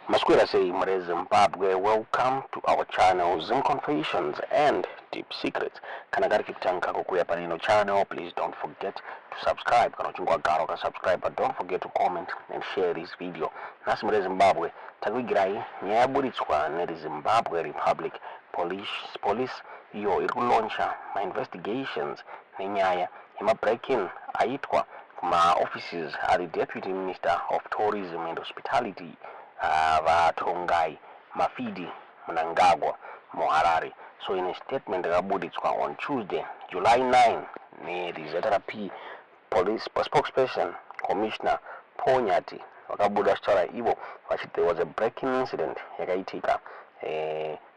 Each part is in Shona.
Masquera say Mare Zimbabwe, welcome to our channel Zim Confessions and Deep Secrets. Kanagari Kiptanka Kukuya Panino channel, please don't forget to subscribe. Subscribe, but don't forget to comment and share this video. Nasi Mare Zimbabwe, Tawigirai, Nyaburitswa, Neri Zimbabwe Republic Police, yo launcher my investigations, Ninyaya, Hima break-in, Aitwa, my offices are the Deputy Minister of Tourism and Hospitality, Tongai Mafidi Mnangagwa Moharari. So in a statement on Tuesday, July 9, the ZRP police spokesperson Commissioner Ponyati Wakabuda Chara Ivo, there was a breaking incident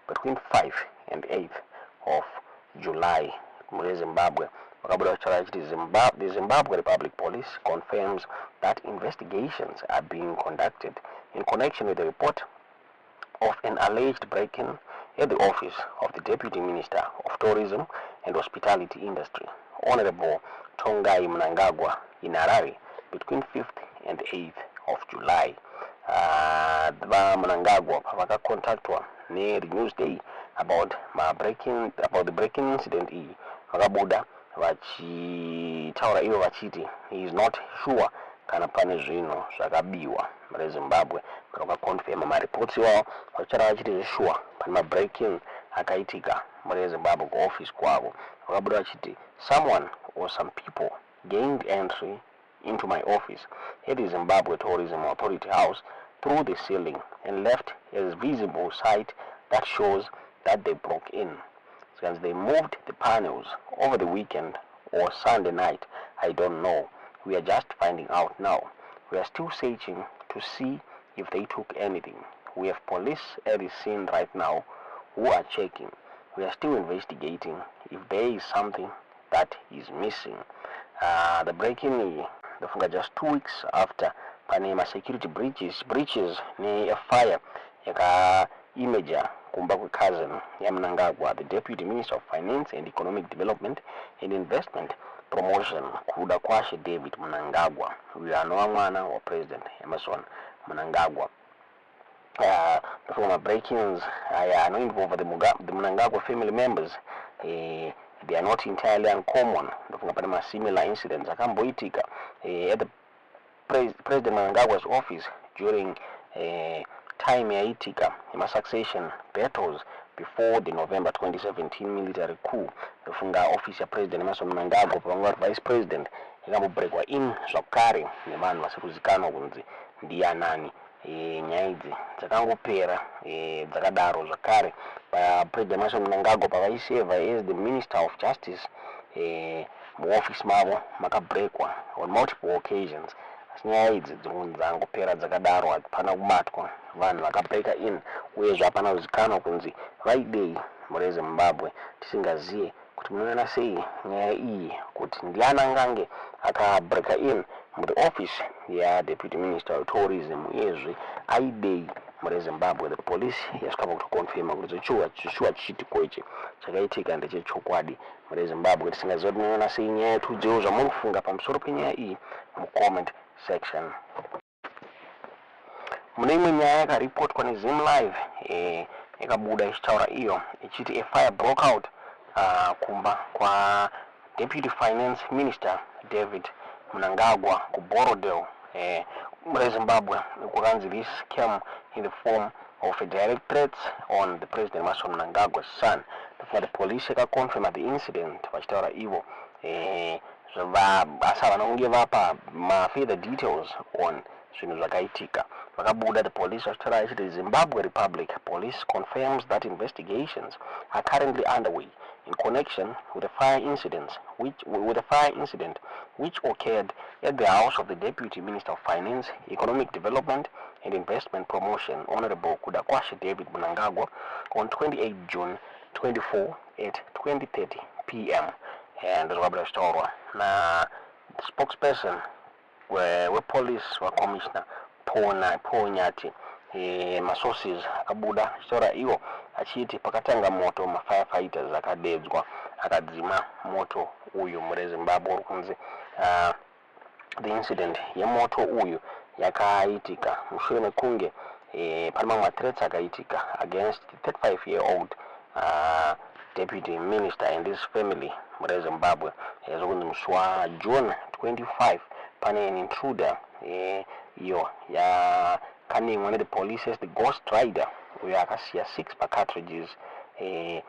between 5 and 8 of July in Zimbabwe. The Zimbabwe Republic Police confirms that investigations are being conducted in connection with the report of an alleged break-in at the office of the Deputy Minister of Tourism and Hospitality Industry, Honorable Tongai Mnangagwa in Harare, between 5th and 8th of July. VaMnangagwa have contacted near the Newsday about the breaking incident. Vakabuda vachitaura ivo vachiti he is not sure kana pane zvino zvakabiwa mare Zimbabwe vakakonfirma mareports iwawo vachara vachiti sure pane mabreaking akaitika mare Zimbabwe kuoffice kwavo. Vakabuda vachiti someone or some people gained entry into my office at the Zimbabwe Tourism Authority house through the ceiling and left a visible site that shows that they broke in. Since they moved the panels over the weekend or Sunday night, I don't know. We are just finding out now. We are still searching to see if they took anything. We have police at the scene right now who are checking. We are still investigating if there is something that is missing. The breaking just 2 weeks after Panama security breaches near a fire imager kumba cousin NaMnangagwa, the Deputy Minister of Finance and Economic Development and Investment Promotion, kuda kwashe David Mnangagwa. We are no mwana or President Emerson Mnangagwa. The former break-ins are not involved the Mnangagwa family members. They are not entirely uncommon. The former similar incidents akamboitika at the President Mnangagwa's office during time yaitika succession battles before the November 2017 military coup. The funga office ya President Emerson Mnangagwa pamwe Vice President ikambobrekwa in zvakare nevanhu vasikuzikanwa kunzi ndianani. Nyaya idzi dzakangopera dzakadaro zvakare President Emerson Mnangagwa pavaiseva as the Minister of Justice muoffice mavo makabrekwa on multiple occasions. Nyaya idzi dzangopera dzakadaro hapana kubatwa vanhu vakabreaka in uye zvapana kuzikanwa kunzi vaidei mure Zimbabwe tisingaziye kuti munoona sei nyaya iyi kuti ndianangange akabreaka in mune office ya Deputy Minister of Tourism uyezve aidei mure Zimbabwe. The police yasvika pakutokonfirma kuti chichuwa chichitiko ichi chakaitika ndechechokwadi mure Zimbabwe. Tisingaziva kuti munoona sei nyaya yetudzewo zvamunofunga pamusoro penyaya iyi mucomment section. Mune imwe nyaya yakaripotwa neZim Live yakabuda ichitaura iyo ichiti a fire broke out kumba kwa Deputy Finance Minister David Mnangagwa kuBorodale mure Zimbabwe. Kukanzi this came in the form of a direct threat on the President Emerson Mnangagwa's son. The police yakakonfirma the incident vachitaura ivo asa vanonge vapa further details on zvinhu zvakaitika. Vakabuda the police vachitaura ichiti Zimbabwe Republic Police confirms that investigations are currently underway in connection with the fire incident which occurred at the house of the Deputy Minister of Finance, Economic Development and Investment Promotion, Honorable Kudakwashe David Mnangagwa, on 28 June 24 at 20:30 p.m. And na the spokesperson wepolice Commissioner Ponyati masources akabuda chitora iwo achiti pakatanga moto mafirefighters akadedzwa akadzima moto uyu mure Zimbabwe kunzi the incident yemoto uyu yakaitika mushure mekunge pane mamwe threats akaitika against the 35-year-old deputy minister and his family muri Zimbabwe. Zvokunzi musi waJune 25 pane an intruder iyo yakaningwa the police as the ghost rider uyo akasiya 6 cartridges, 3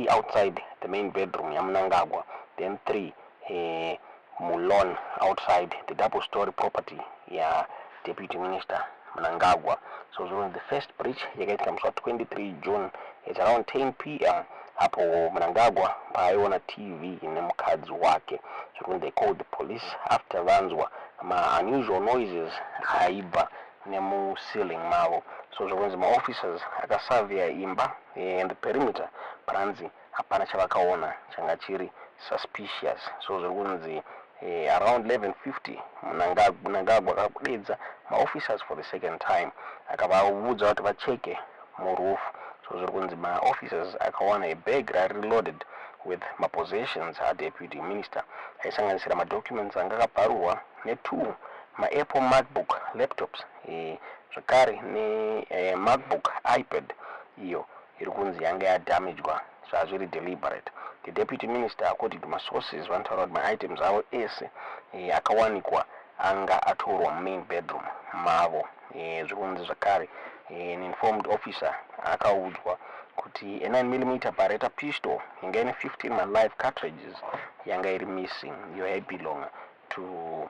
outside the main bedroom yaMnangagwa, then 3 mulon outside the double-story property ya deputy minister Mnangagwa. So during the first breach yakaitika musi 23 June at around 10 p.m. hapo Mnangagwa paaiona TV nemukadzi wake. So when they called the police after vanzwa unusual noises aibva nemu ceiling mavo. So zvokunzi officers akasavia imba and the perimeter paranzi hapana chavakaona changa chiri suspicious. So zvokunzi around 11:50 Mnangagwa akakudedza officers for the second time akavaudza kuti vacheke muroof. So zvokunzi officers akawana a bag reloaded with possessions deputy minister aisanganisira documents anga akabharurwa ne2 Apple MacBook laptops zvakare ne MacBook iPad iyo iri kunzi yanga yadamagedwa zvazviri deliberate. The deputy minister, according to my sources, vantaura kuti items avo ese akawanikwa anga atorwa main bedroom mavo. Zvikunzi zvakare an informed officer akaudzwa kuti a 9mm Beretta pistol yanga ine 15 live cartridges yanga iri missing, iyo yaibelonga to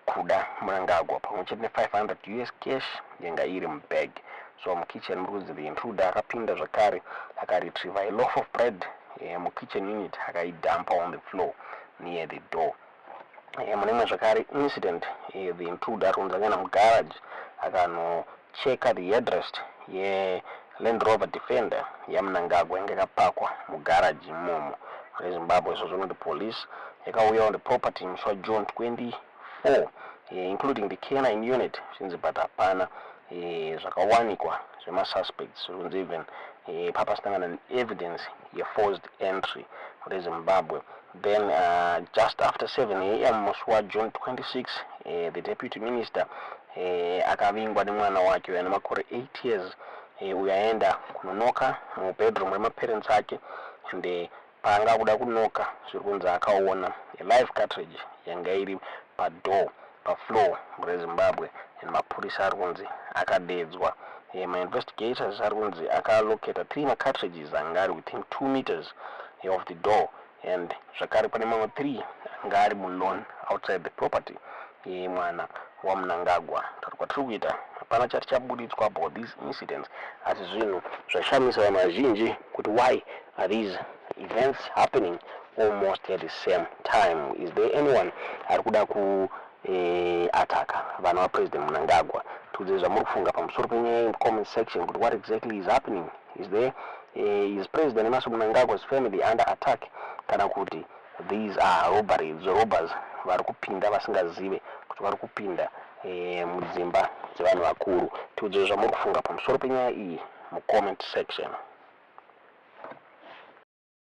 kuda Mnangagwa pamwe chete ne500 US cash yanga iri mubag. So mukitchen murudzi the intruder akapinda zvakare akaretrieve a loaf of bread mukitchen unit akaidampa on the floor near the door. Munemwe zvakare incident the intruder akunzi akaenda mugarage akanocheka the headrest Land Rover Defender yaMnangagwa yanga yakapakwa mugarage imomo reZimbabwe. So the police yakauya on the property musi waJune 24 including the canine unit zvinzi but hapana zvakawanikwa zvemasuspects. So even papasangana evidence forced entry reZimbabwe. Then just after 7 a.m. musi waJune 26 the deputy minister akavingwa nemwana wake uya nemakore 8 years uyaenda kunonoka mubedroom remaparents ake and paanga kuda kunoka zvirikunzi akaona a live cartridge yanga iri padoor pafloor mureZimbabwe and mapurisa arikunzi akadedzwa. Investigators arikunzi akalocata 3 cartridges anga ari within 2 meters of the door and zvakare pane mamwe 3 anga ari mulon outside the property yemwana waMnangagwa. Kwatiri kuita hapana chati chaburitswa about these incidents, asi zvinhu zvashamisa vanhu vazhinji kuti why are these events happening almost at the same time. Is there anyone ari kuda ku ataka vanhu vapresident Mnangagwa? Tudze zvamuri kufunga pamusoro penyaya in comment section kuti what exactly is happening. Is there is president Mnangagwa's family under attack kana kuti these are robberies, robbers vari kupinda vasingazive kuti vari kupinda mudzimba dzevanhu vakuru? Tudze zvamuri kufunga pamusoro penyaya iyi mu comment section.